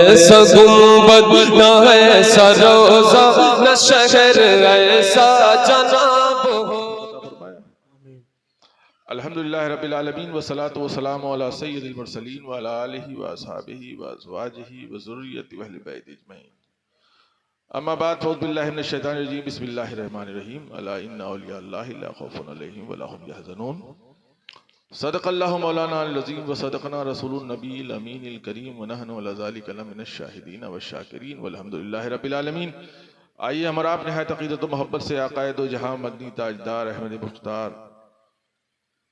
ऐसा गुंबद न ऐसा रोजा न शहर ऐसा जनाब हो। अल्हम्दुलिल्लाह रब्बिल आलमीन वस्सलातु वस्सलामु अला सय्यिदिल मुरसलीन व अला आलिहि व अस्हाबिहि व अज़वाजिहि व ज़ुर्रिय्यतिहि व अहलि बैति अजमईन। अम्मा बाद फ़अऊज़ु बिल्लाहि मिनश शैतानिर रजीम बिस्मिल्लाहिर रहमानिर रहीम। अला इन्ना औलिया अल्लाहि ला खौफुन अलैहिम व ला हुम यहज़नून। सदक़ल्लाहु मौलाना अल-अज़ीम व सदक़ना रसूलुन नबील अमीनिल करीम व नहनु अला ज़ालिका लमिनश शाहिदीन व शाकिरीन वल्हम्दुलिल्लाहि रब्बिल आलमीन। आइए हम आप निहायत अक़ीदत व मोहब्बत से आक़ाए दो जहां मदनी ताजदार अहमद मुख्तार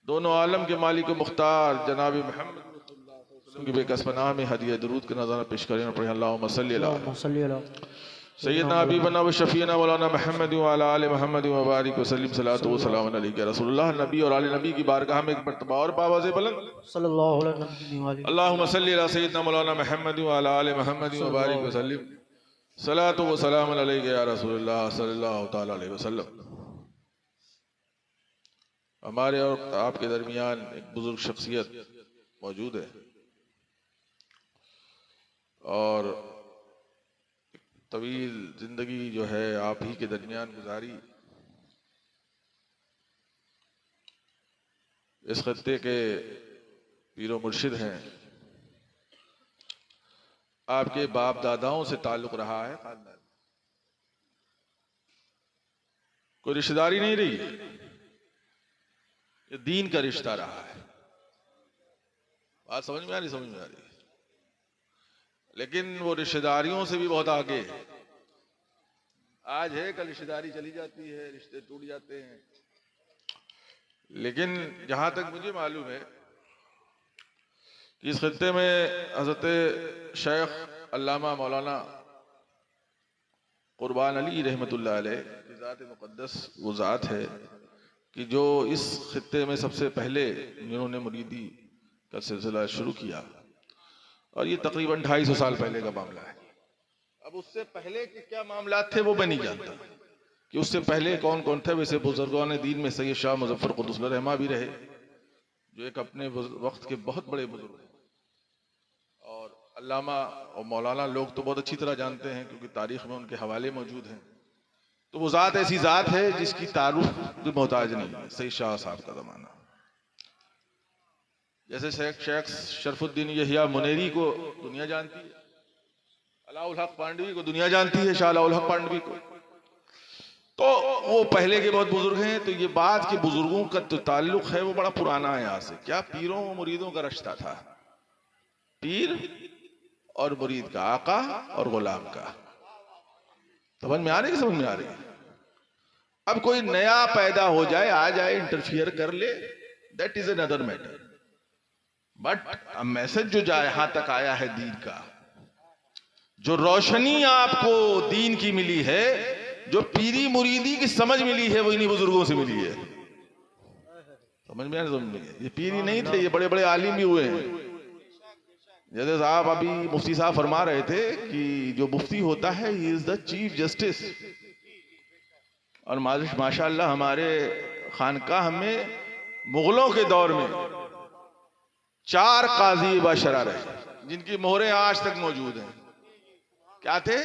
दोनों आलम के मालिक मुख्तार जनाब मोहम्मद की बेकसपनाह में हदिया दुरूद का नज़ारा पेश करें और पढ़ें अल्लाहुम्मा सल्लि अला सय्यदना हबीबना व शफीना मौलाना मुहम्मद व अला आलि मुहम्मद व बारिक व सल्लिम सलातो व सलाम अलैका रसूलुल्लाह। नबी और आले नबी की बारगाह में एक मर्तबा और आवाज़ बुलंद सल्लल्लाहु अलैहि वसल्लम। अल्लाहुम्मा सल्लि अला सय्यदना मौलाना मुहम्मद व अला आलि मुहम्मद व बारिक व सल्लिम सलातो व सलाम अलैका या रसूलुल्लाह सल्लल्लाहु तआला अलैहि वसल्लम। हमारे और आपके दरमियान एक बुजुर्ग शख्सियत मौजूद है और तवील जिंदगी जो है आप ही के दरमियान गुजारी। इस खत्ते के पीरो मुर्शिद हैं, आपके बाप दादाओं से ताल्लुक रहा है, खानदान कोई रिश्तेदारी नहीं रही, ये दीन का रिश्ता रहा है। बात समझ में आ रही? समझ में आ रही। लेकिन वो रिश्तेदारियों से भी बहुत आगे है। आज है कल रिश्तेदारी चली जाती है, रिश्ते टूट जाते हैं। लेकिन जहां तक मुझे मालूम है कि इस खत्ते में हजरत शेख अल्लामा मौलाना कुर्बान अली रहमतुल्लाह अलैह की ज़ात मुक़द्दस वो ज़ात है कि जो इस खत्ते में सबसे पहले जिन्होंने मुरीदी का सिलसिला शुरू किया, और ये तकरीबन 250 साल पहले का मामला है। अब उससे पहले के क्या मामला थे वो मैं नहीं जानता कि उससे पहले कौन कौन थे। वैसे बुजुर्गान दीन में सैयद शाह मुज़फ़्फ़र क़ुद्दुस रहमा भी रहे, जो एक अपने वक्त के बहुत बड़े बुजुर्ग हैं, और अल्लामा और मौलाना लोग तो बहुत अच्छी तरह जानते हैं क्योंकि तारीख में उनके हवाले मौजूद हैं। तो वो ज़ात ऐसी ज़ात है जिसकी तारुफ की मोहताज नहीं है। सैयद शाह साहब का ज़माना, जैसे शेख शरफुद्दीन यहिया मुनेरी को दुनिया जानती है, अलाउल हक पांडवी को दुनिया जानती है, शाह अलाउल हक पांडवी को। तो वो पहले के बहुत बुजुर्ग हैं। तो ये बात के बुजुर्गों का तो ताल्लुक है वो बड़ा पुराना है। यहाँ से क्या पीरों मुरीदों का रिश्ता था, पीर और मुरीद का, आका और गुलाम का। समझ में आ रही है? समझ में आ रही है? अब कोई नया पैदा हो जाए, आ जाए, इंटरफियर कर ले, that is another matter. But message जो यहां तक आया है दीन का, जो रोशनी आपको दीन की मिली है, जो पीरी मुरीदी की समझ मिली है, वो इन्हीं बुजुर्गों से मिली है। समझ में आ रही? समझ में? ये पीरी नहीं थे, ये बड़े बड़े आलिम भी हुए हैं। जैसे साहब अभी मुफ्ती साहब फरमा रहे थे कि जो मुफ्ती होता है he is the chief justice. और माशाअल्लाह हमारे खानकाह में मुगलों के दौर में 4 काजी बाशरा रहे जिनकी मोहरें आज तक मौजूद हैं। क्या थे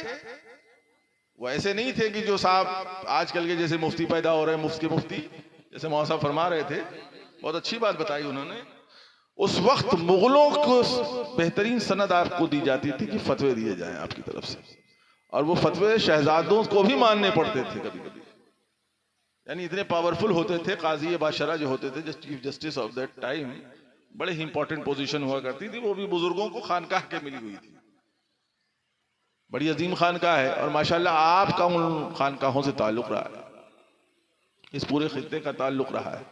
वो? ऐसे नहीं थे कि जो साहब आजकल के जैसे मुफ्ती पैदा हो रहे हैं, मुफ्त के मुफ्ती, जैसे मौलाना साहब फरमा रहे थे। बहुत अच्छी बात बताई उन्होंने। उस वक्त मुगलों को बेहतरीन सनद आपको दी जाती थी कि फतवे दिए जाएं आपकी तरफ से, और वो फतवे शहजादों को भी मानने पड़ते थे कभी कभी। यानी इतने पावरफुल होते थे काजी बाशरा जो होते थे, जो chief justice of that time, बड़े ही इंपॉर्टेंट पोजीशन हुआ करती थी। वो भी बुजुर्गों को खानकाह के मिली हुई थी। बड़ी अजीम खानकाह है और माशाल्लाह आपका उन खानकाहों से ताल्लुक रहा है, इस पूरे खित्ते का ताल्लुक रहा है।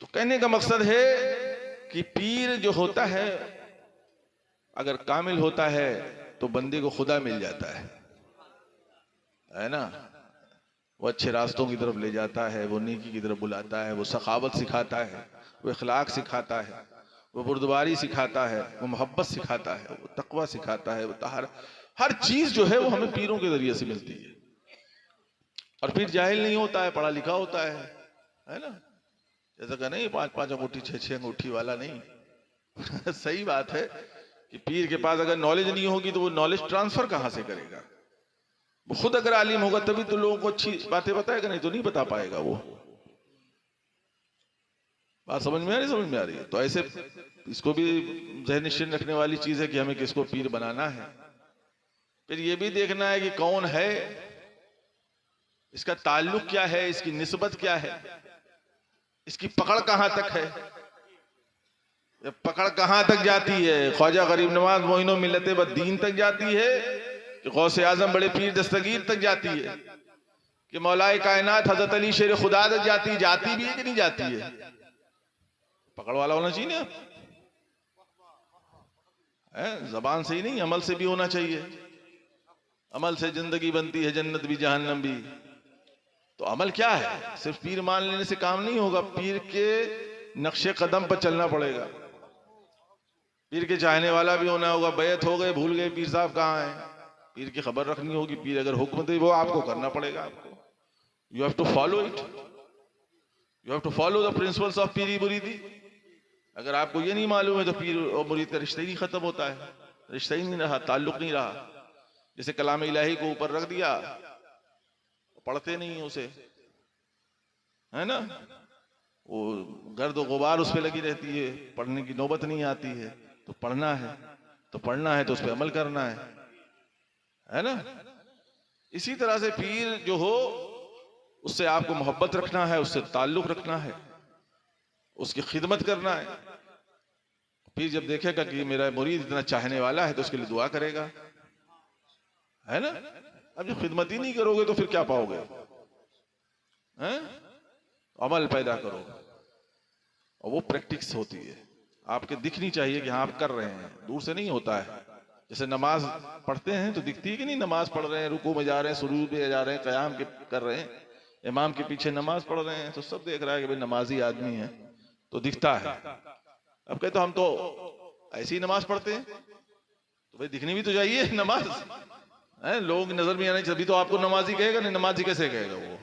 तो कहने का मकसद है कि पीर जो होता है अगर कामिल होता है तो बंदे को खुदा मिल जाता है ना। वो अच्छे रास्तों की तरफ ले जाता है, वो नेकी की तरफ बुलाता है, वो सखावत सिखाता है, वो इखलाक सिखाता है, वो बुर्दबारी सिखाता है, वो मोहब्बत सिखाता है, वो तकवा सिखाता है, वो तहार, हर चीज जो है वो हमें पीरों के जरिए से मिलती है। और पीर जाहिल नहीं होता है, पढ़ा लिखा होता है ना। जैसा कि नहीं 5-5 अंगूठी 6-6 अंगूठी वाला नहीं, सही बात है कि पीर के पास अगर नॉलेज नहीं होगी तो वो नॉलेज ट्रांसफर कहां से करेगा? वो खुद अगर आलिम होगा तभी तो लोगों को अच्छी बातें बताएगा, नहीं तो नहीं बता पाएगा। वो बात समझ में आ रही? समझ में आ रही है? तो ऐसे इसको भी ज़हन नशीन रखने वाली चीज है कि हमें किसको पीर बनाना है। फिर ये भी देखना है कि कौन है, इसका ताल्लुक क्या है, इसकी निस्बत क्या है, इसकी पकड़ कहां तक है। ये पकड़ कहां तक जाती है? ख्वाजा गरीब नवाज मोइनो मिल्लत बद्दीन तक जाती है कि गौसे आजम बड़े पीर दस्तगीर तक जाती है कि मौलाए कायनात हजरत अली शेर खुदा तक जाती भी है कि नहीं जाती है? पकड़ वाला होना चाहिए ना, जबान से ही नहीं अमल से भी होना चाहिए। अमल से जिंदगी बनती है, जन्नत भी जहन्नम भी। तो अमल क्या है? सिर्फ पीर मान लेने से काम नहीं होगा, पीर के नक्शे कदम पर चलना पड़ेगा। पीर के चाहने वाला भी होना होगा। बैत हो गए, भूल गए पीर साहब कहाँ हैं, पीर की खबर रखनी होगी। पीर अगर हुक्म दे वो आपको करना पड़ेगा। आपको you have to follow it, you have to follow the principles of पीरी मुरीदी। अगर आपको ये नहीं मालूम है तो पीर और मुरीद का रिश्ता ही नहीं खत्म होता है, रिश्ता ही नहीं रहा, ताल्लुक नहीं रहा। जैसे कलाम इलाही को ऊपर रख दिया, पढ़ते नहीं उसे, है ना, वो गर्द और गुबार उस पर लगी रहती है, पढ़ने की नौबत नहीं आती है। तो पढ़ना है तो पढ़ना है तो उस पर अमल करना है ना। इसी तरह से पीर जो हो उससे आपको मोहब्बत रखना है, उससे ताल्लुक रखना है, उसकी खिदमत करना है। पीर जब देखेगा कि मेरा मुरीद इतना चाहने वाला है तो उसके लिए दुआ करेगा, है ना। अब जब खिदमत ही नहीं करोगे तो फिर क्या पाओगे? हैं? अमल पैदा करो और वो प्रैक्टिस होती है। आपके दिखनी चाहिए कि हाँ आप कर रहे हैं, दूर से नहीं होता है। जैसे नमाज पढ़ते हैं तो दिखती है कि नहीं, नमाज पढ़ रहे हैं, रुकू में जा रहे हैं, सुरूज में जा रहे हैं, क़याम के कर रहे हैं, इमाम के पीछे नमाज पढ़ रहे हैं, तो सब देख रहा है कि भाई नमाजी आदमी है, तो दिखता है। अब कहते तो हम तो ऐसी ही नमाज पढ़ते हैं, तो भाई दिखनी भी तो चाहिए नमाज, है। लोग नजर में आने तभी तो आपको नमाजी कहेगा, नहीं नमाजी कैसे कहेगा? वो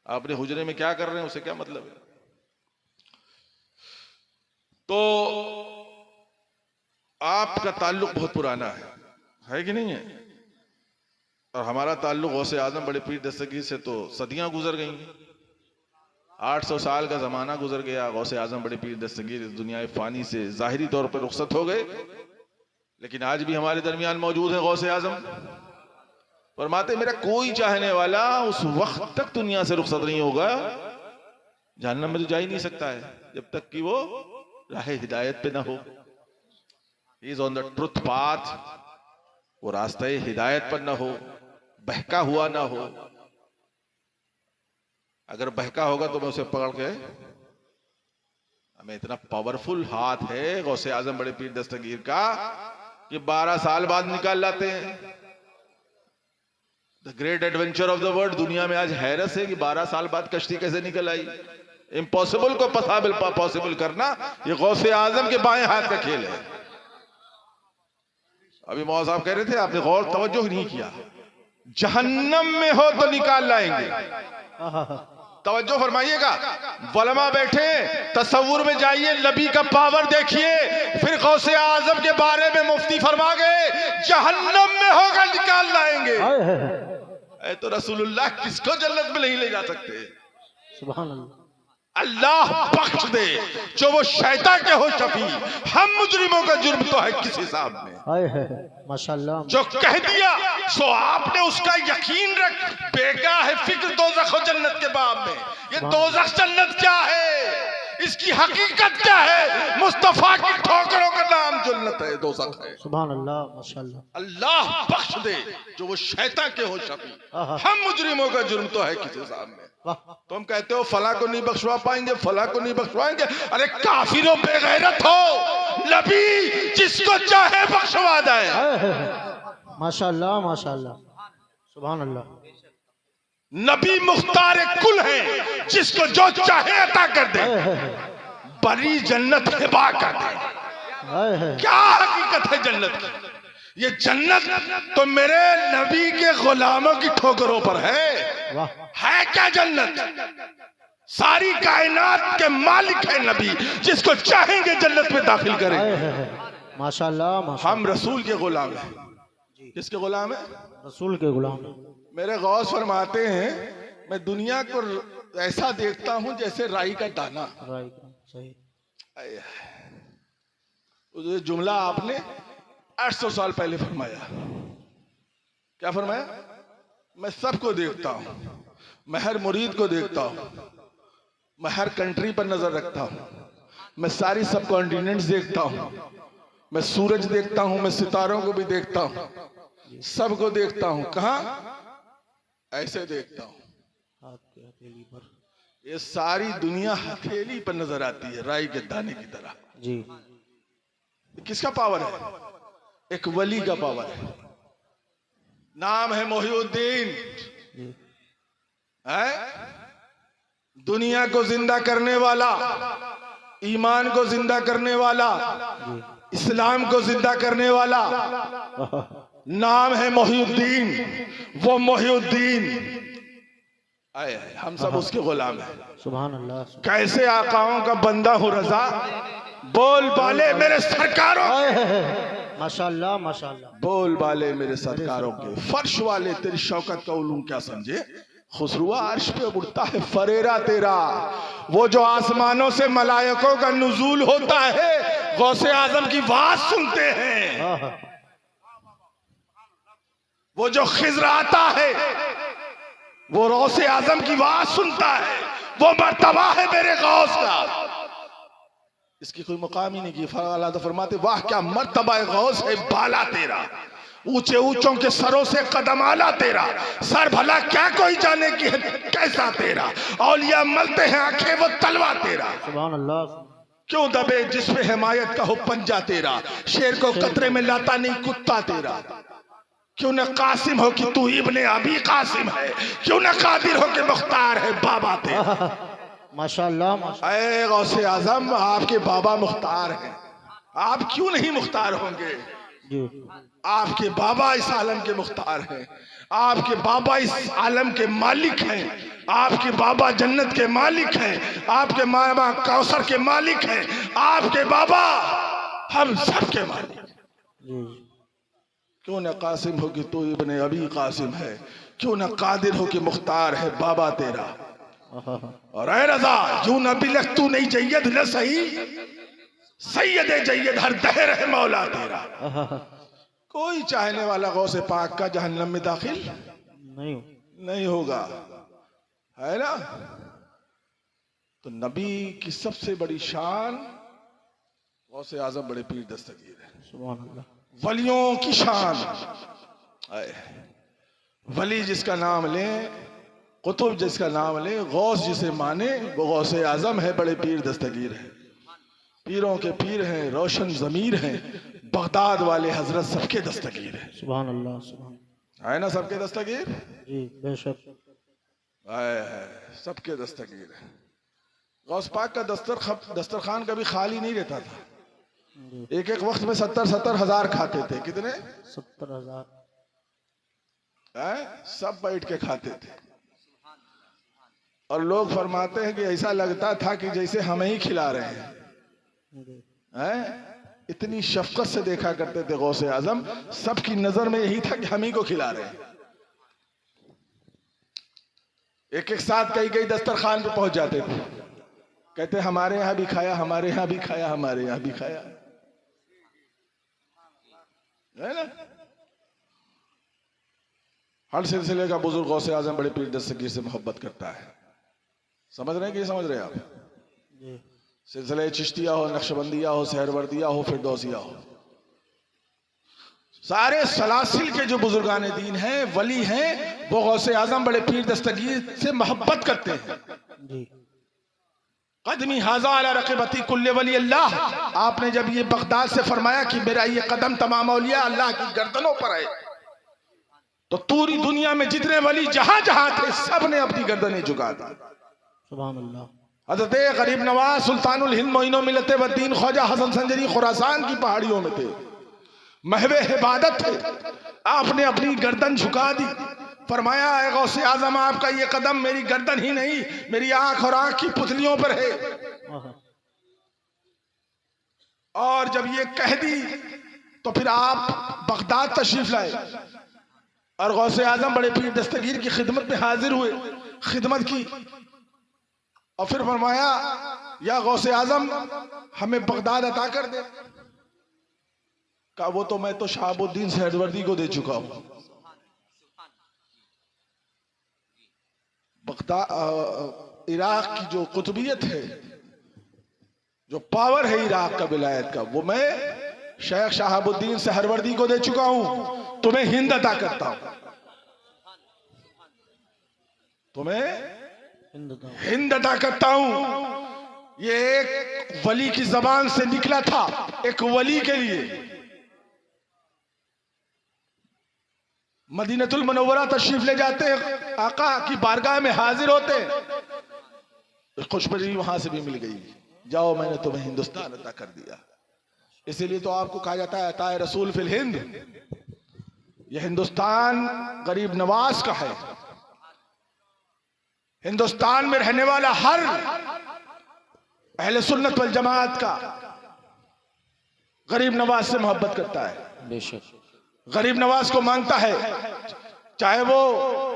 आपने हुजरे में क्या कर रहे हैं उसे क्या मतलब है? तो आपका ताल्लुक बहुत पुराना है कि नहीं है? और हमारा ताल्लुक गौसे आजम बड़े पीर दस्तगीर से तो सदियां गुजर गई, 800 साल का जमाना गुजर गया। गौसे आजम बड़े पीर दस्तगीर इस दुनिया फानी से जाहिरी तौर पर रुखसत हो गए, लेकिन आज भी हमारे दरमियान मौजूद है गौसे आजम। फरमाते मेरा कोई चाहने वाला उस वक्त तक दुनिया से रुखसत नहीं होगा, जहन्नम में तो जा ही नहीं सकता है जब तक कि वो राह हिदायत पे ना हो। He is on the truth path, वो रास्ते हिदायत पर ना हो, बहका हुआ ना हो। अगर बहका होगा तो मैं उसे पकड़ के, हमें इतना पावरफुल हाथ है गौसे आजम बड़े पीर दस्तगीर का कि 12 साल बाद निकाल लाते हैं। The great adventure of the world. दुनिया में आज हैरत है कि 12 साल बाद कश्ती कैसे निकल आई। इम्पॉसिबल को पॉसिबल करना ये गौसे आजम के बाएं हाथ का खेल है। अभी मौलाना साहब कह रहे थे, आपने गौर तवज्जो नहीं किया, जहन्नम में हो तो निकाल लाएंगे। तवज्जो फरमाइएगा, वलमा बैठे, तसव्वुर में जाइए, नबी का पावर देखिए, फिर गौसे आजम के बारे में मुफ्ती फरमा गए जहन्नम में होगा निकाल लाएंगे। तो रसूलुल्लाह किसको जन्नत में नहीं ले जा सकते? सुभान अल्लाह। अल्लाह बख्श दे जो वो शैतान के हो शफी, हम मुजरिमों का जुर्म तो है किस हिसाब में। माशाअल्लाह। जो कह दिया सो आपने उसका यकीन रख, बेगा है फिक्र दोज़ख और जन्नत के बाब में। ये दोज़ख जन्नत क्या है, इसकी हकीकत क्या है? मुस्तफा की ठोकरों का नाम जन्नत है, दोज़ख है। सुभान अल्लाह, माशाअल्लाह। अल्लाह बख्श दे जो वो शैतान के हो शफी, हम मुजरिमों का जुर्म तो है किस हिसाब में। तो हम कहते हो फला को नहीं बख्शवा पाएंगे, फला को नहीं बख्शवाएंगे। अरे काफिरों बेगैरत हो, नबी जिसको चाहे बख्शवा दे। माशाअल्लाह माशाअल्लाह, सुभान अल्लाह। नबी मुख्तार कुल है, जिसको जो चाहे अता कर दे, बड़ी जन्नत हिबा कर दे। क्या हकीकत है जन्नत की? ये जन्नत तो मेरे नबी के गुलामों की ठोकरों पर है क्या जन्नत? सारी कायनात के मालिक है नबी, जिसको चाहेंगे जन्नत में दाखिल करेंगे। माशाल्लाह माशाल्लाह। हम रसूल के गुलाम हैं। किसके गुलाम है? रसूल के गुलाम। मेरे गौस फरमाते हैं, मैं दुनिया को ऐसा देखता हूं जैसे राई का दाना। सही। ये जुमला आपने 800 साल पहले फरमाया। क्या फरमाया? मैं सबको देखता हूं, मैं हर मुरीद को देखता हूं, मैं हर कंट्री पर नजर रखता हूं, मैं सारी सब कॉन्टिनेंट्स देखता हूं, मैं सूरज देखता हूं, मैं सितारों को भी देखता हूं, सबको देखता हूं। कहां? ऐसे देखता हूं। आपके हथेली पर। ये सारी दुनिया हथेली पर नजर आती है, राई के दाने की तरह। जी। किसका पावर है? एक वली का पावर है। नाम है मोहिउद्दीन। है दुनिया को जिंदा करने वाला, ईमान को जिंदा करने वाला, इस्लाम को जिंदा करने वाला। नाम है मोहिउद्दीन। वो मोहिउद्दीन आए, हम सब उसके गुलाम हैं। सुभान अल्लाह। कैसे आकाओं का बंदा हूं रजा, बोल बाले मेरे सरकारों, माशाल्लाह माशाल्लाह। बोल बाले मेरे सरकारों के, फर्श वाले तेरी शौकत का उलूम क्या समझे। खुसरुआ अर्श पे उड़ता है फरेरा तेरा, वो जो आसमानों से मलाइकों का नुजूल होता है, गौसे आजम की बात सुनते हैं। वो जो खिज़र आता है, वो गौसे आजम की बात सुनता है। वो मर्तबा है मेरे गौस का, इसकी कोई मुकाम ही नहीं की। अल्लाह तो फरमाते, वाह क्या मर्तबा गौस है बाला तेरा, ऊंचे ऊंचों के सरों से कदम आला तेरा, सर भला क्या कोई जाने की है कैसा तेरा, औलिया मलते हैं आंखें वो तलवा तेरा। सुभान अल्लाह। क्यों दबे जिसपे हिमायत का हो पंजा तेरा, शेर को कतरे में लाता नहीं कुत्ता तेरा। क्यों न कासिम हो कि तू इब्ने अबी कासिम है, क्यों न कादिर हो कि मुख्तार है बाबा तेरा। माशाल्लाह माशाल्लाह। ऐ गौसे आजम, आपके बाबा मुख्तार हैं, आप क्यों नहीं मुख्तार होंगे? जी। आपके बाबा इस आलम के मुख्तार हैं, आपके बाबा इस आलम के मालिक हैं, आपके बाबा जन्नत के मालिक हैं, आपके मामा कौसर के मालिक हैं, आपके बाबा हम सब के मालिक। जी। क्यों न कासिम हो कि तू इब्ने अबी कासिम है, क्यों न कादिर हो कि मुख्तार है बाबा तेरा। और ऐ रजा यूं न बिलख तू नहीं जय्यद न सही, सैयद जय्यद हर दहर है मौला तेरा। कोई चाहने वाला गौसे पाक का जहन्नम में दाखिल नहीं होगा, है ना। तो नबी की सबसे बड़ी शान गौसे आजम बड़े पीर दस्तगीर है। सुभान अल्लाह। वलियों की शान, वली जिसका नाम ले, कुतुब जिसका नाम ले, गौस जिसे माने, वो गौसे आजम है, बड़े पीर दस्तगीर है। पीरों के पीर हैं, रोशन जमीर हैं, बगदाद वाले हजरत सबके दस्तगीर है। सुभान अल्लाह सुभान। है ना सबके दस्तगीर? जी बेशक। सबके दस्तगीर है। गौस पाक का दस्तरखान कभी खाली नहीं रहता था। एक एक वक्त में 70-70 हजार खाते थे। कितने? 70,000। सब बैठ के खाते थे। और लोग फरमाते हैं कि ऐसा लगता था कि जैसे हमें ही खिला रहे हैं। इतनी शफकत से देखा करते थे गौसे आजम, सबकी नजर में यही था कि हम ही को खिला रहे हैं। एक एक साथ कई कई दस्तरखान पे पहुंच जाते थे, कहते हमारे यहां भी खाया, हमारे यहां भी खाया, हमारे यहां भी खाया, है ना। हर सिलसिले का बुजुर्ग गौसे आजम बड़े पीर दस्तगीर से मोहब्बत करता है। समझ रहे हैं कि समझ रहे हैं आप? सिलसिले चिश्तिया हो, नक्शबंदिया हो, सहरवर्दिया हो, फिरदौसिया हो, सारे सलासिल के जो बुजुर्गान दीन हैं, वली हैं, वो गौसे आजम बड़े पीर दस्तगीर से मोहब्बत करते हैं। कदमी हाजा अला रक़बती कुल्ले वली अल्लाह, आपने जब ये बगदाद से फरमाया कि मेरा ये कदम तमाम औलिया अल्लाह की गर्दनों पर है, तो पूरी दुनिया में जितने वली जहां जहां थे, सब ने अपनी गर्दनें झुका दी। सुभान अल्लाह। हज़रत गरीब नवाज सुल्तानुल हिंद मोइनो मिलते वद्दीन ख्वाजा हसन संजरी खुरासान की पहाड़ियों में थे, महवे इबादत थे, आपने अपनी गर्दन झुका दी, फरमाया है गौसे आजम आपका ये कदम मेरी गर्दन ही नहीं मेरी आंख और आंख की पुतलियों पर है। और जब ये कह दी तो फिर आप बगदाद तशरीफ लाए और गौसे आजम बड़े पीर दस्तगीर की खिदमत में हाजिर हुए, खिदमत की और फिर फरमाया या गौसे आजम हमें बगदाद अता कर दे। कहा वो तो मैं तो शहाबुद्दीन सहरवर्दी को दे चुका हूं। बगदाद इराक की जो कुतुबियत है, जो पावर है इराक का विलायत का, वो मैं शेख शहाबुद्दीन सहरवर्दी को दे चुका हूं। तुम्हें हिंद अता करता हूं, तुम्हें हिंद अता करता हूं। ये एक वली की जबान से निकला था, एक वली के लिए। मदीनतुल मुनव्वरा तशरीफ ले जाते हैं, आका की बारगाह में हाजिर होते हैं, खुशबरी वहां से भी मिल गई, जाओ मैंने तुम्हें हिंदुस्तान अता कर दिया। इसीलिए तो आपको कहा जाता है अताए रसूल फिल हिंद। यह हिंदुस्तान गरीब नवाज का है। हिंदुस्तान में रहने वाला हर अहले सुन्नत वल जमात का गरीब नवाज से मोहब्बत करता है, बेशक गरीब नवाज को मांगता है, चाहे वो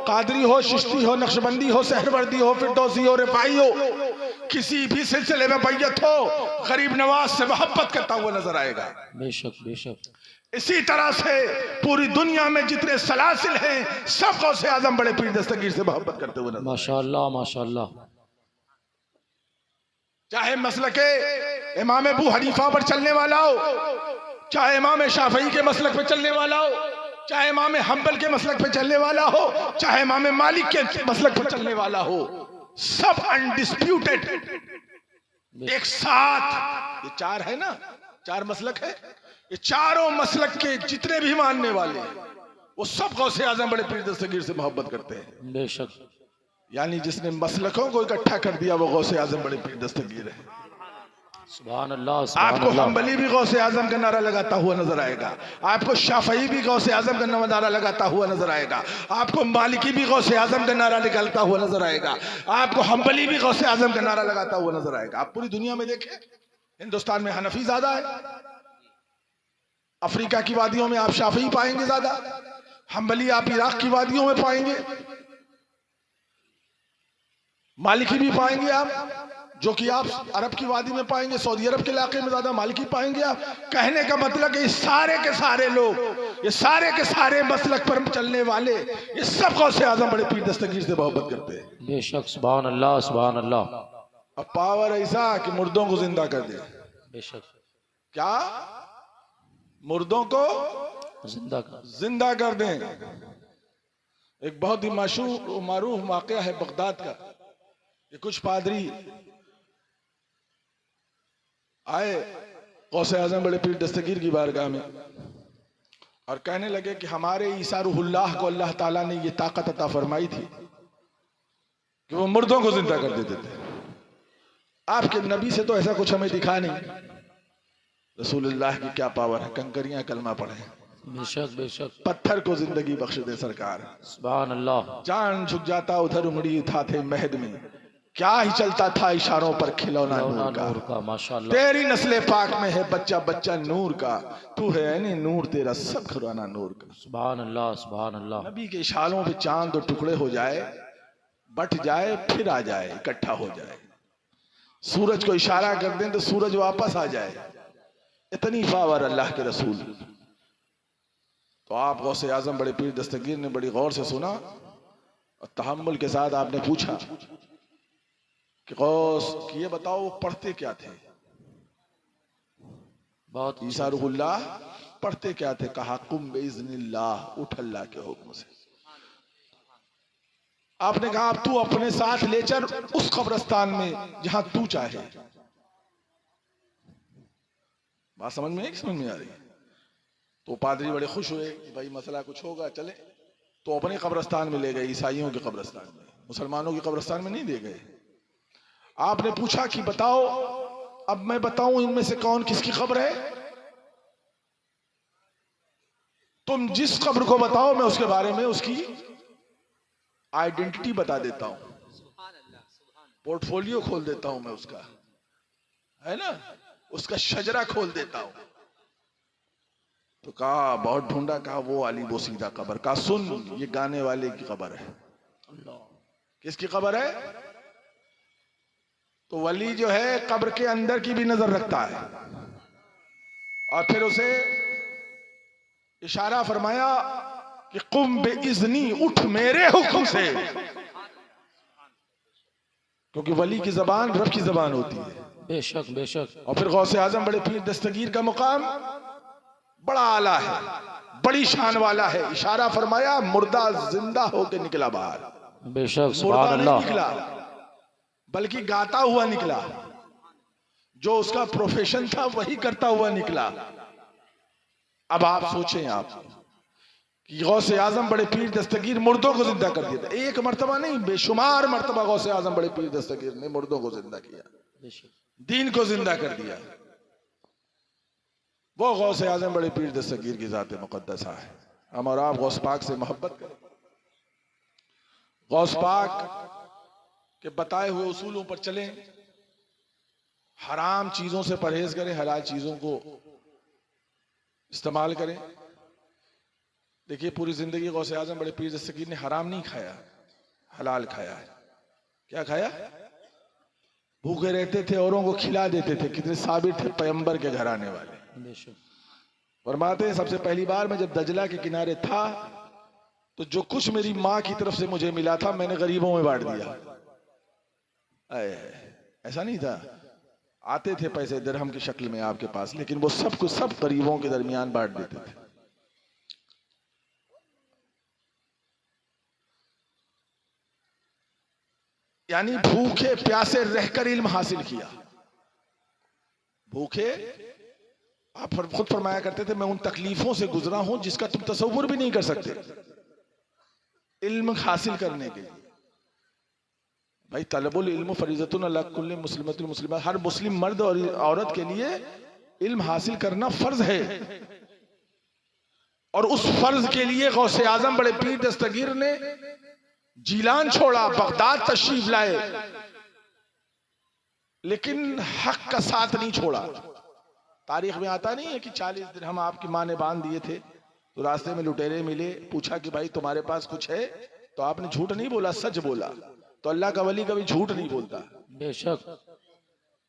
कादरी हो, चिश्ती हो, नक्शबंदी हो, सहरवर्दी हो, फिरदौसी हो, रिफाई हो, किसी भी सिलसिले में बैयत हो, गरीब नवाज से मोहब्बत करता हुआ नजर आएगा। बेशक बेशक। इसी तरह से पूरी दुनिया में जितने सलासिल हैं सब गौसे आजम बड़े पीर दस्तगीर से मोहब्बत करते हुए नजर। माशाअल्लाह माशाअल्लाह। चाहे मसलके इमाम अबू हनीफा पर चलने वाला हो, चाहे इमाम शाफई के मसलक पे चलने वाला हो, चाहे इमाम हम्बल के मसलक पे चलने वाला हो, चाहे इमाम मालिक के मसलक पे चलने वाला हो, सब अनडिस्प्यूटेड एक साथ। ये चार है ना, चार मसलक है, ये चारों मसलक के जितने भी मानने वाले वो सब गौसे आजम बड़े पीर दस्तगीर से मोहब्बत करते हैं। बेशक। यानी जिसने मसलकों को इकट्ठा कर दिया वो गौसे आजम बड़े पीर दस्तगीर है। सुभान अल्लाह सुभान आपको अल्लाह। हम्बली भी गौसे आजम का नारा लगाता हुआ नजर आएगा, आपको शाफई भी गौसे आजम का नारा लगाता हुआ नजर आएगा, आपको मालिकी भी गौसे आजम का नारा निकालता हुआ नजर आएगा, आपको हम्बली भी गौसे आजम का नारा लगाता हुआ नजर आएगा। आप पूरी दुनिया में देखें, हिंदुस्तान में हनफी ज्यादा है, अफ्रीका की वादियों में आप शाफई पाएंगे ज्यादा, हम्बली आप इराक की वादियों में पाएंगे, मालिकी भी पाएंगे आप, जो कि आप अरब की वादी में पाएंगे, सऊदी अरब के इलाके में ज्यादा मालिकी पाएंगे आप। कहने का मतलब ये सारे के सारे लोग, ये सारे के सारे मसलक पर चलने वाले, ये सब गौसे आजम बड़े पीर दस्तगीर से मोहब्बत करते हैं। बेशक सुभान अल्लाह सुभान अल्लाह। अब पावर ऐसा कि मुर्दों को जिंदा कर दे। बेशक। क्या मुर्दों को जिंदा कर दें। एक बहुत ही मशहूर मारूफ वाक़या है बगदाद का। ये कुछ पादरी आए गौसे आजम बड़े पीर दस्तगीर की बारगाह में और कहने लगे कि हमारे ईसा रूहुल्लाह को अल्लाह ताला ने ये ताकत अता फरमाई थी कि वो मुर्दों को जिंदा कर देते थे। आपके नबी से तो ऐसा कुछ हमें दिखा नहीं। रसूलुल्लाह की क्या पावर है, कंकरियां कलमा पढ़े, बेशक बेशक। पत्थर को जिंदगी बख्श दे सरकार। सुभान अल्लाह। जान झुक जाता उधर उंगली उठाते महद में, क्या ही चलता था इशारों पर खिलौना नूर का। माशाअल्लाह। तेरी नस्ले पाक में है बच्चा बच्चा नूर का, तू है यानी नूर तेरा सब खुराना नूर का। सुभान अल्लाह सुभान अल्लाह। नबी के इशारों पे चांद दो टुकड़े हो जाए, बट जाए फिर आ जाए, इकट्ठा हो जाए। सूरज को इशारा कर दें तो सूरज वापस आ जाए, इतनी पावर अल्लाह के रसूल। तो आप गौसे आजम बड़े पीर दस्तगीर ने बड़ी गौर से सुना और तहम्मुल के साथ आपने पूछा कि गौस कि ये बताओ वो पढ़ते क्या थे। बहुत ईसा रूहुल्लाह पढ़ते क्या थे। कहा कुम बेइज़्निल्लाह, उठ अल्लाह के हुक्म से। आपने कहा अब तू अपने साथ ले चल उस कब्रिस्तान में जहां तू चाहे। बात समझ में समझ में आ रही। तो पादरी बड़े खुश हुए कि भाई मसला कुछ होगा, चले। तो अपने कब्रिस्तान में ले गए, ईसाइयों के कब्रिस्तान में, मुसलमानों के कब्रिस्तान में नहीं ले गए। आपने पूछा कि बताओ, अब मैं बताऊं इनमें से कौन किसकी कब्र है। तुम जिस कब्र को बताओ मैं उसके बारे में उसकी आइडेंटिटी बता देता हूं, पोर्टफोलियो खोल देता हूं मैं उसका, है ना, उसका शजरा खोल देता हूं। तो कहा बहुत ढूंढा, कहा वो अली बोसीदा कब्र का, सुन ये गाने वाले की कब्र है। किसकी कब्र है? तो वली जो है कब्र के अंदर की भी नजर रखता है। और फिर उसे इशारा फरमाया कि कुम बे इज़्नी, उठ मेरे हुक्म से, क्योंकि वली की जबान रब की जबान होती है। बेशक बेशक। और फिर गौसे आजम बड़े पीर दस्तगीर का मुकाम बड़ा आला है, बड़ी शान वाला है। इशारा फरमाया, मुर्दा जिंदा होके निकला बाहर। बेशक सुभान मुर्दा नहीं अल्लाह। निकला, बल्कि गाता हुआ निकला। जो उसका प्रोफेशन था वही करता हुआ निकला। अब आप सोचें आप कि गौसे आजम बड़े पीर दस्तगीर मुर्दों को जिंदा कर दिया था। एक मर्तबा नहीं, बेशुमार मर्तबा गौसे आजम बड़े पीर दस्तगीर ने मुर्दों को जिंदा किया, दीन को जिंदा कर दिया। वो गौसे आजम बड़े पीर दस्तगीर की जात मुकद्दसा है। हम और आप गौस पाक से मोहब्बत करें, गौस पाक के बताए हुए उसूलों पर चलें, हराम चीजों से परहेज करें, हलाल चीजों को इस्तेमाल करें। देखिए पूरी जिंदगी गौसे आजम बड़े पीर दस्तगीर ने हराम नहीं खाया, हलाल खाया है। क्या खाया? भूखे रहते थे, औरों को खिला देते थे। कितने साबिर थे पैगंबर के घर आने वाले। फरमाते हैं सबसे पहली बार मैं जब दजला के किनारे था तो जो कुछ मेरी माँ की तरफ से मुझे मिला था मैंने गरीबों में बांट दिया। ऐसा नहीं था, आते थे पैसे दिरहम की शक्ल में आपके पास, लेकिन वो सब कुछ सब गरीबों के दरमियान बांट देते थे। यानी भूखे प्यासे रहकर इल्म हासिल किया। भूखे, आप खुद फरमाया करते थे मैं उन तकलीफों से गुजरा हूं जिसका तुम तसव्वुर भी नहीं कर सकते, इल्म हासिल करने के लिए। भाई तलबुल इल्म फरीज़तुन अला कुल्ली मुस्लिमतिन मुस्लिमा, हर मुस्लिम मर्द और औरत के लिए इल्म हासिल करना फर्ज है। और उस फर्ज के लिए गौसे आजम बड़े पीर दस्तगीर ने जीलान छोड़ा, बगदाद तशरीफ लाए, लेकिन हक का साथ नहीं छोड़ा। तारीख में आता नहीं है कि 40 दिरहम आपकी माँ ने बांध दिए थे, तो रास्ते में लुटेरे मिले, पूछा कि भाई तुम्हारे पास कुछ है, तो आपने झूठ नहीं बोला, सच बोला। तो अल्लाह का वली कभी झूठ नहीं बोलता। बेशक।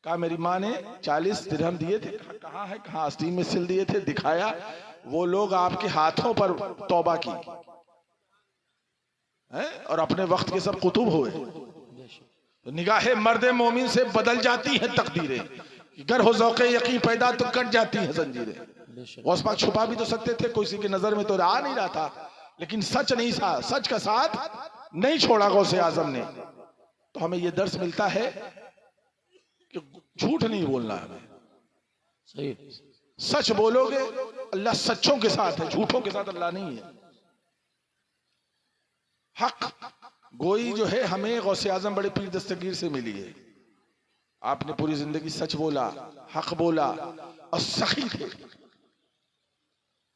कहा मेरी माँ ने 40 दिरहम दिए थे। कहाँ है? कहाँ? आस्तीन में सिल दिए थे, दिखाया। वो लोग आपके हाथों पर तौबा की है और अपने वक्त के सब कुतुब हुए। तो निगाहे मर्द मोमिन से बदल जाती है तकदीरें, गर हो ज़ौक़े यकीन पैदा तो कट जाती है जंजीरें। गौस पाक छुपा भी तो सकते थे, किसी की नजर में तो आ नहीं रहा था, लेकिन सच नहीं था, सच का साथ नहीं छोड़ा गौसे आजम ने। तो हमें यह दर्स मिलता है कि झूठ नहीं बोलना है, सही। सच बोलोगे अल्लाह सच्चों के साथ है, झूठों के साथ अल्लाह नहीं है। हक गोई जो है हमें गौसे आजम बड़े पीर दस्तगीर से मिली है। आपने पूरी जिंदगी सच बोला, हक बोला और सखी थे।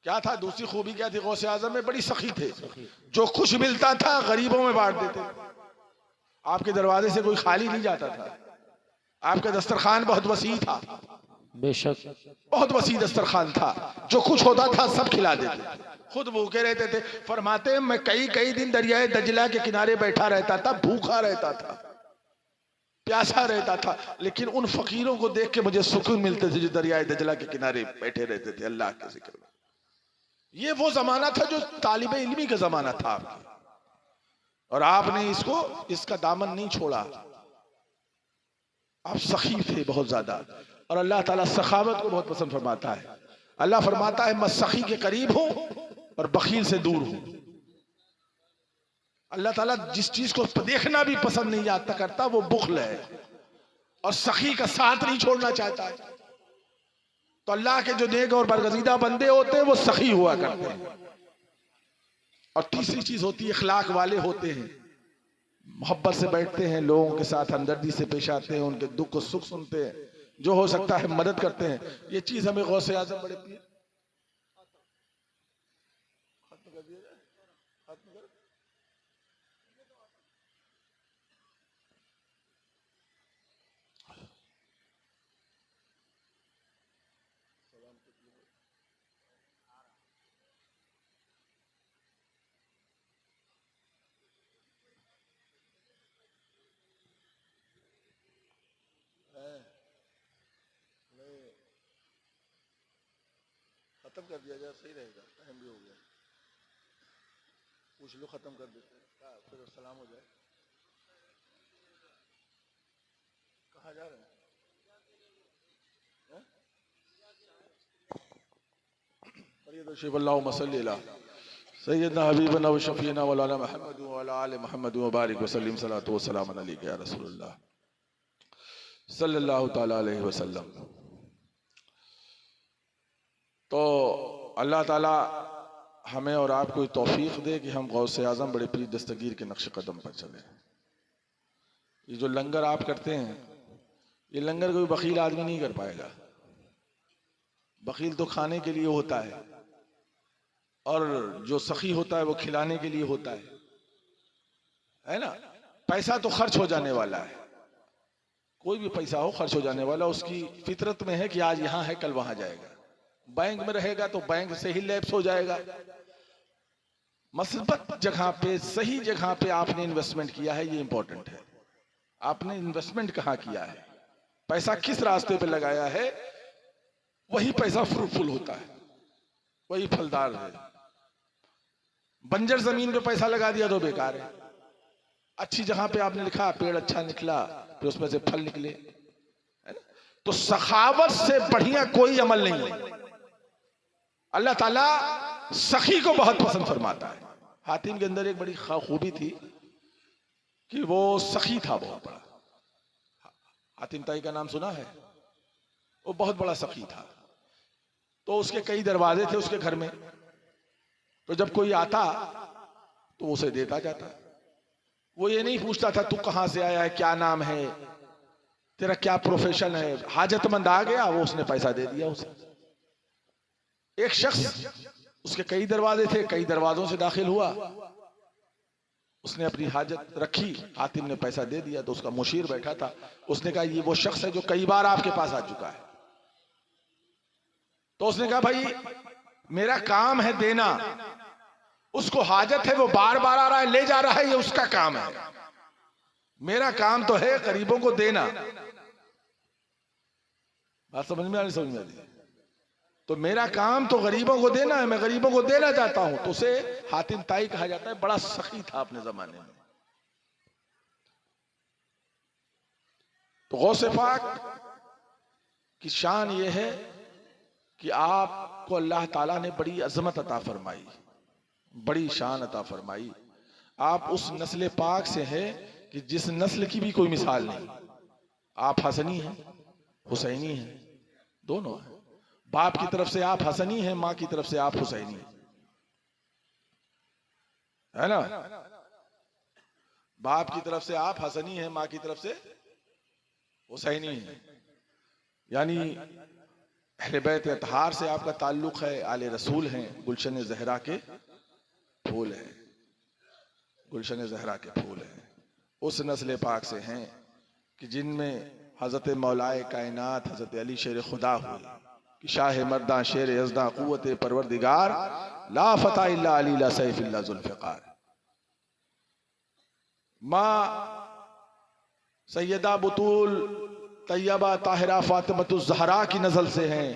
क्या था? दूसरी खूबी क्या थी गौसे आजम में? बड़ी सखी थे। जो कुछ मिलता था गरीबों में बांट देते। आपके दरवाजे से कोई खाली नहीं जाता था। आपका दस्तरखान बहुत वसी था। बेशक। बहुत वसी दस्तरखान था, जो कुछ होता था सब खिला देते। खुद भूखे रहते थे। फरमाते मैं कई दिन दरियाए दजला के किनारे बैठा रहता था, भूखा रहता था, प्यासा रहता था, लेकिन उन फकीरों को देख के मुझे सुकून मिलते थे जो दरियाए दजला के किनारे बैठे रहते थे अल्लाह के जिक्र में। ये वो जमाना था जो तालिबे इल्मी का जमाना था आपके, और आपने इसका दामन नहीं छोड़ा। आप सखी थे बहुत ज्यादा, और अल्लाह ताला सखावत को बहुत पसंद फरमाता है। अल्लाह फरमाता है मैं सखी के करीब हूं और बखील से दूर हूं। अल्लाह ताला जिस चीज को देखना भी पसंद नहीं आता करता वो बुख्ल है, और सखी का साथ नहीं छोड़ना चाहता है। तो अल्लाह के जो नेक और बरगजीदा बंदे होते हैं वो सखी हुआ करते हैं। और तीसरी चीज होती है इखलाक वाले होते हैं, मोहब्बत से बैठते हैं, लोगों के साथ हमदर्दी से पेश आते हैं, उनके दुख को सुख सुनते हैं, जो हो सकता है मदद करते हैं। ये चीज हमें गौसे आजम बड़े पीर खत्म कर दिया जाए, सही रहेगा, टाइम भी हो गया। पूछ लो, खत्म कर देते हैं, फिर सलाम हो जाए। कहाँ जा रहे हैं? पढ़िए तो शिवल्लाहु सल्ली अला सैयदना हबीबना व शफीना मौलाना मुहम्मद व अला आलि मुहम्मद व बारिक वसल्लम सलातो व सलाम अलैका या रसूलुल्लाह सल्लल्लाहु ताला अलैहि वसल्लम। तो अल्लाह ताला हमें और आपको तौफीक दे कि हम गौसे आज़म बड़े पीर दस्तगीर के नक्श कदम पर चले। ये जो लंगर आप करते हैं, ये लंगर कोई बखील आदमी नहीं कर पाएगा। बखील तो खाने के लिए होता है, और जो सखी होता है वो खिलाने के लिए होता है ना। पैसा तो खर्च हो जाने वाला है, कोई भी पैसा हो खर्च हो जाने वाला। उसकी फितरत में है कि आज यहाँ है कल वहां जाएगा। बैंक में रहेगा तो बैंक से ही लैप्स हो जाएगा। मसबत जगह पे, सही जगह पे आपने इन्वेस्टमेंट किया है, ये इंपॉर्टेंट है। आपने इन्वेस्टमेंट कहाँ किया है, पैसा किस रास्ते पे लगाया है, वही पैसा फ्रूटफुल होता है, वही फलदार है। बंजर जमीन पे पैसा लगा दिया तो बेकार है। अच्छी जगह पे आपने लिखा, पेड़ अच्छा निकला, फिर उसमें से फल निकले, है ना। तो सखावत से बढ़िया कोई अमल नहीं है। अल्लाह ताला सखी को बहुत पसंद फरमाता है। हातिम के अंदर एक बड़ी खूबी थी कि वो सखी था बहुत बड़ा। हातिम ताई का नाम सुना है? वो बहुत बड़ा सखी था। तो उसके कई दरवाजे थे उसके घर में। तो जब कोई आता तो उसे देता जाता। वो ये नहीं पूछता था तू कहां से आया है, क्या नाम है, तेरा क्या प्रोफेशन है। हाजतमंद आ गया, वो उसने पैसा दे दिया उसे। एक शख्स, उसके कई दरवाजे थे, कई दरवाजों से दाखिल हुआ, उसने अपनी हाजत रखी, हातिम ने पैसा दे दिया। तो उसका मुशीर बैठा था, उसने कहा ये वो शख्स है जो कई बार आपके पास आ चुका है। तो उसने कहा भाई मेरा काम है देना, उसको हाजत है, वो बार बार आ रहा है, ले जा रहा है, ये उसका काम है। मेरा काम तो है गरीबों को देना। बात समझ में आ रही? समझ में आ रही? तो मेरा काम तो गरीबों को देना है, मैं गरीबों को देना चाहता हूं। तो उसे हातिम ताई कहा जाता है। बड़ा सखी था अपने जमाने में। तो गौसे पाक की शान यह है कि आपको अल्लाह ताला ने बड़ी अजमत अता फरमाई, बड़ी शान अता फरमाई। आप उस नस्ल पाक से हैं कि जिस नस्ल की भी कोई मिसाल नहीं। आप हसनी हैं, हुसैनी हैं, दोनों हैं। बाप की तरफ से आप हसनी हैं, मां की तरफ से आप हुसैनी हैं, है ना। बाप की तरफ से आप हसनी हैं, मां की तरफ से हुसैनी हैं। यानी अहले बैत अतहार से आपका ताल्लुक है, आले रसूल हैं, गुलशन ज़हरा के फूल हैं, गुलशन ज़हरा के फूल हैं। उस नस्ल पाक से हैं कि जिनमें हज़रत मौलाए कायनात हज़रत अली शेर खुदा हुए कि शाह मर्दा शेर यज़दा क़ुव्वत परवरदिगार ला फ़ता इल्ला अली ला सैफ़ इल्ला ज़ुल्फ़िकार। माँ सैयदा बुतूल तैयबा ताहिरा फातिमतुज़ ज़हरा की नस्ल से हैं,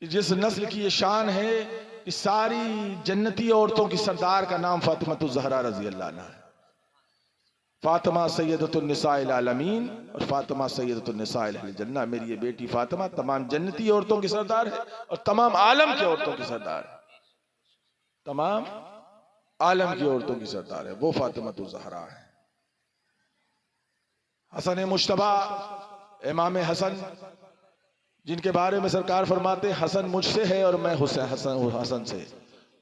जिस नस्ल की ये शान है कि सारी जन्नती औरतों की सरदार का नाम फातिमतुज़ ज़हरा रज़ी अल्लाह अन्हा है। फातिमा सैयदतुन निसाइल आलमीन और फातिमा सैयदतुन निसाइल अहल जन्नह। मेरी ये बेटी फातिमा तमाम जन्नती औरतों की सरदार है और तमाम आलम की औरतों की सरदार है, तमाम आलम की औरतों की सरदार है, वो फातिमतुज़ ज़हरा है। हसन मुश्तबा, इमाम हसन, जिनके बारे में सरकार फरमाते हसन मुझसे है और मैं हसन से।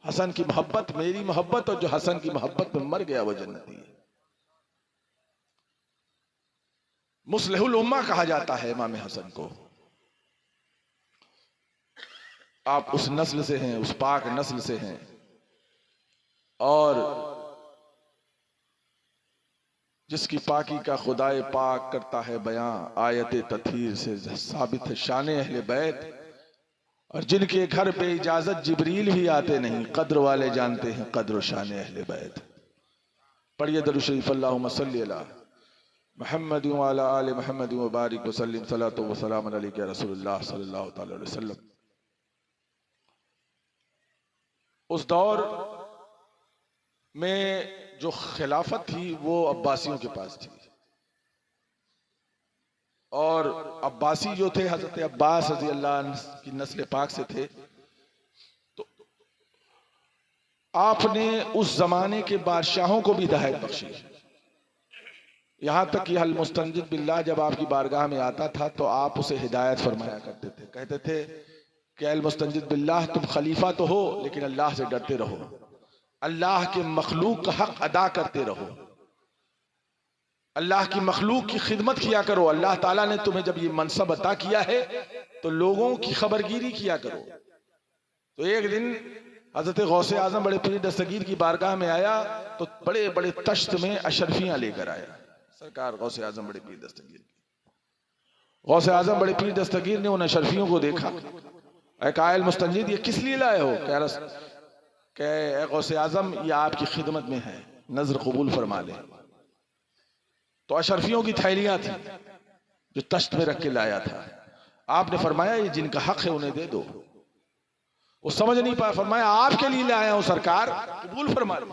हसन की मोहब्बत मेरी मोहब्बत, और जो हसन की मोहब्बत में मर गया वो जन्नती है। मुस्लिहुल उम्मा कहा जाता है इमाम हसन को। आप उस नस्ल से हैं, उस पाक नस्ल से हैं। और जिसकी पाकी का खुदाए पाक करता है बयां, आयत तथहीर से साबित है शान अहले बैत। और जिनके घर पे इजाजत जिब्रील भी आते नहीं, कद्र वाले जानते हैं कद्र शान अहले बैत। पढ़िए दरूद शरीफ, अल्लाहुम्मा सल्ली अला मुहम्मद व अला आलि मुहम्मद व बारिक व सल्लिम सलातो व सलाम अलैका या रसूलुल्लाह सल्लल्लाहु तआला अलैहि वसल्लम। उस दौर में जो खिलाफत थी वो अब्बासियों के पास थी, और अब्बासी जो थे हजरत अब्बास रजी अल्लाह अन्हु की नस्ल पाक से थे। तो आपने उस जमाने के बादशाहों को भी हिदायत बख्शी, यहां तक कि अल मुस्तंजिद बिल्लाह जब आपकी बारगाह में आता था तो आप उसे हिदायत फरमाया करते थे। कहते थे कि अल मुस्तंजिद बिल्लाह, तुम खलीफा तो हो लेकिन अल्लाह से डरते रहो, अल्लाह के मखलूक का हक अदा करते रहो, अल्लाह की मखलूक की खिदमत किया करो। अल्लाह ताला ने तुम्हें जब ये मनसब अता किया है तो लोगों की खबरगिरी किया करो। तो एक दिन हजरत गौसे आजम बड़े पीर दस्तगीर की बारगाह में आया तो बड़े बड़े तश्त में अशरफियां लेकर आया सरकार गौसे आजम बड़े पीर दस्तगीर की। गौसे आजम बड़े पीर दस्तगीर ने उन अशरफियों को देखा, कायल मुस्तंजिद ये किस लिए लाए हो? कह गौसे आजम ये आपकी खिदमत में है, नजर कबूल फरमा ले। तो अशरफियों की थैलियां थी जो तश्त में रख के लाया था। आपने फरमाया ये जिनका हक है उन्हें दे दो। वो समझ नहीं पाया, फरमाया आपके लिए लाया हूं सरकार, कबूल फरमा ले।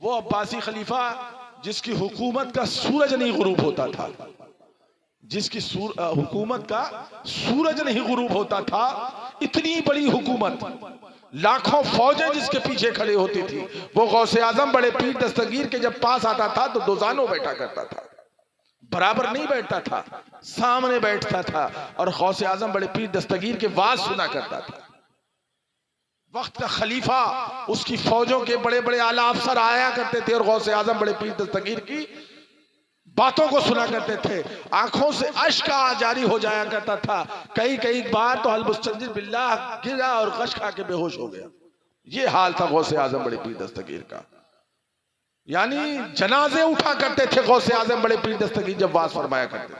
वो अब्बासी खलीफा जिसकी हुकूमत का सूरज नहीं गुरूब होता था, जिसकी हुकूमत का सूरज नहीं गुरूब होता था, इतनी बड़ी हुकूमत, लाखों फौजें जिसके पीछे खड़े होती थी, वो गौसे आजम बड़े पीर दस्तगीर के जब पास आता था तो दोजानो बैठा करता था, बराबर नहीं बैठता था, सामने बैठता था और गौसे आजम बड़े पीर दस्तगीर के वाज सुना करता था। वक्त का खलीफा, उसकी फौजों के बड़े बड़े आला अफसर आया करते थे और गौसे आजम बड़े पीर दस्तगीर की बातों को सुना करते थे। आंखों से अश्क जारी हो जाया करता था। कई कई बार तो अल मुस्तंजिद बिल्लाह गिरा और गश खा के बेहोश हो गया। ये हाल था गौसे आजम बड़े पीर दस्तगीर का। यानी जनाजे उठा करते थे गौसे आजम बड़े पीर दस्तगीर जब वाज फरमाया करते थे।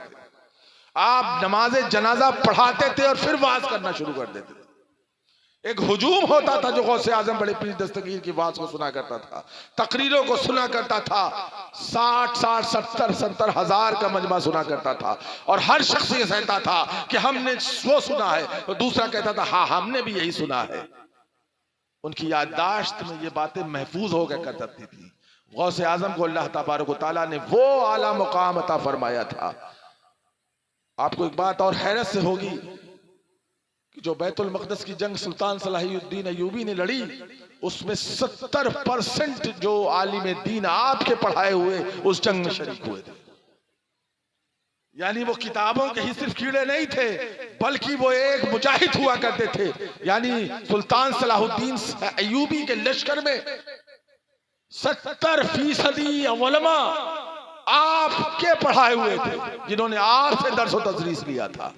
आप नमाजे जनाजा पढ़ाते थे और फिर वाज करना शुरू कर देते थे। एक हुजूम होता था जो गौसे आजम बड़े पीर दस्तगीर की बात को सुना करता था, तकरीरों को सुना करता था। 60-70 हजार का मजमा सुना करता था और हर शख्स ये कहता था कि हमने वो सुना है, तो दूसरा कहता था हाँ हमने भी यही सुना है। उनकी याददाश्त में ये बातें महफूज हो गया करती थी। गौसे आजम को अल्लाह तबारक व तआला ने वो आला मुकाम अता फरमाया था। आपको एक बात और हैरत से होगी कि जो बैतुल मक़दस की जंग सुल्तान सलाहुद्दीन अय्यूबी ने लड़ी, उसमें 70% जो आलिम दीन आपके पढ़ाए हुए उस जंग में शरीक हुए थे। यानी वो किताबों के ही सिर्फ कीड़े नहीं थे, बल्कि वो एक मुजाहिद हुआ करते थे। यानी सुल्तान सलाहुद्दीन अय्यूबी के लश्कर में 70% उलमा आपके पढ़ाए हुए थे, जिन्होंने आपसे दर्स व तदरीस लिया था।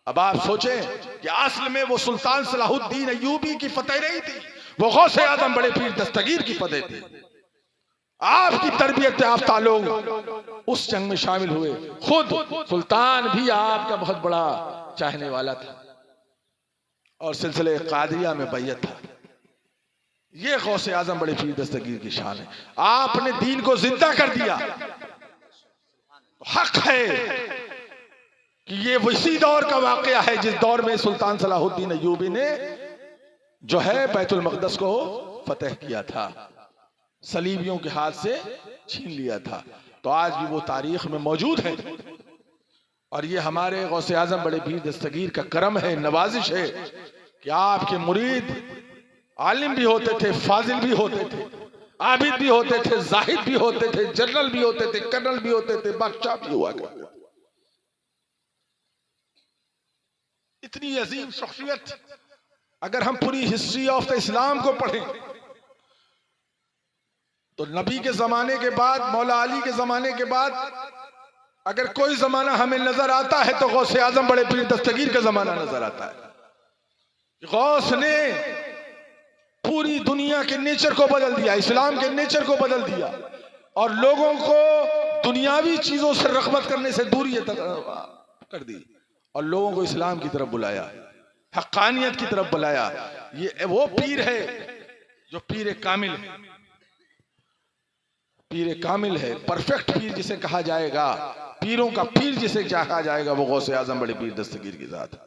अब आप सोचें कि असल में वो सुल्तान सलाहुद्दीन अय्यूबी की फतेह नहीं थी, वो गौसे आजम बड़े पीर दस्तगीर की फतेह थी। आपकी तरबियत याफ्ता लोग उस जंग में शामिल हुए। खुद सुल्तान भी आपका बहुत बड़ा चाहने वाला था और सिलसिले कादरिया में बैयत था। ये गौसे आजम बड़े पीर दस्तगीर की शान है। आपने दीन को जिंदा कर दिया। हक है कि ये वही दौर का वाकया है जिस दौर में सुल्तान सलाहुद्दीन अय्यूबी ने जो है बैतुल मक़दस को फतेह किया था, सलीबियों के हाथ से छीन लिया था। तो आज भी वो तारीख में मौजूद है और ये हमारे गौसे आजम बड़े पीर दस्तगीर का करम है, नवाजिश है कि आपके मुरीद आलिम भी होते थे, फाजिल भी होते थे, आबिद भी होते थे, जाहिद भी होते थे, जनरल भी होते थे, कर्नल भी होते थे, बादशाह भी हुआ करते थे। इतनी अजीम शख्सियत, अगर हम पूरी हिस्ट्री ऑफ द इस्लाम को पढ़ें तो नबी के जमाने के बाद, मौला अली के जमाने के बाद अगर कोई जमाना हमें नजर आता है तो गौसे आजम बड़े पीर दस्तगीर का जमाना नजर आता है। गौस ने पूरी दुनिया के नेचर को बदल दिया, इस्लाम के नेचर को बदल दिया और लोगों को दुनियावी चीजों से रग़बत करने से दूरी कर दी और लोगों को इस्लाम की तरफ बुलाया, हक्कानियत की तरफ बुलाया। ये वो पीर है जो पीर कामिल है, पीर कामिल है, परफेक्ट पीर जिसे कहा जाएगा, पीरों का पीर जिसे कहा जाएगा, वो गौसे आजम बड़े पीर दस्तगीर की जात है।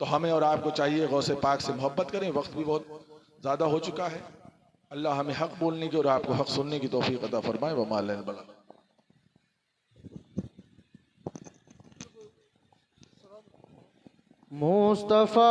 तो हमें और आपको चाहिए गौसे पाक से मोहब्बत करें। वक्त भी बहुत ज़्यादा हो चुका है। अल्लाह हमें हक बोलने की और आपको हक सुनने की तौफीक अता फरमाए। व मा अलैना बला। मुस्तफ़ा